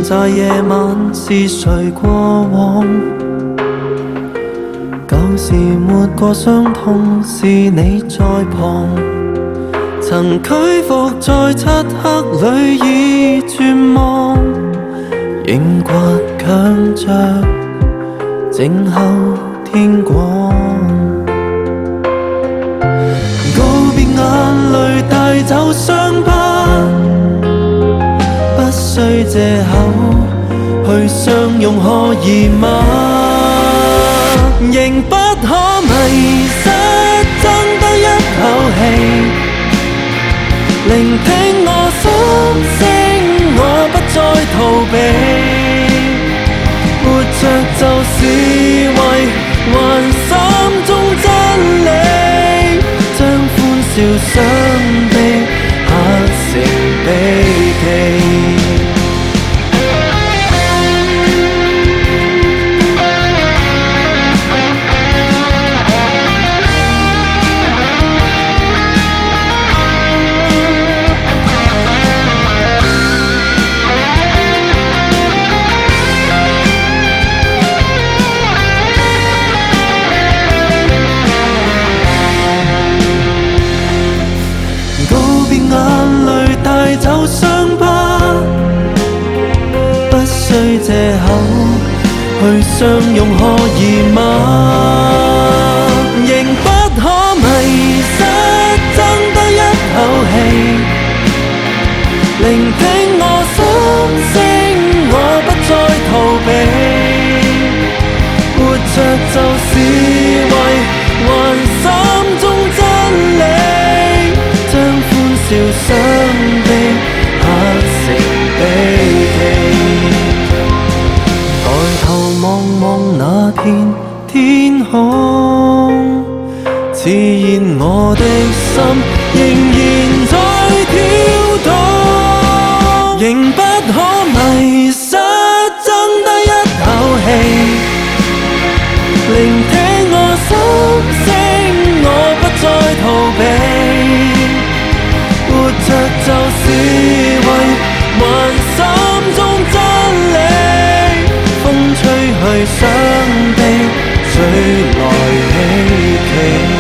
在夜晚是誰過往？舊時沒過傷痛，是你在旁。曾屈服在漆黑裏已絕望，仍倔強着靜候天光。告別眼淚帶走傷疤，不需藉口去相擁可以嗎？仍不可迷失，爭得一口氣，聆聽我心聲，我不再逃避。活着就是為還心中真理，將歡笑傷悲合成悲劇。走傷疤，不需藉口去相擁可以嗎？仍不可迷失，爭得一口氣，聆聽我心聲，我不再逃避。活着就是為還心中真理，將歡笑傷悲合成悲劇。抬頭望望那片天空，自然我的心仍然在跳動。仍不可迷失，爭得一口氣，聆聽我心聲，我不再逃避。活着就是為還心中真理，風吹去傷悲，吹來希冀。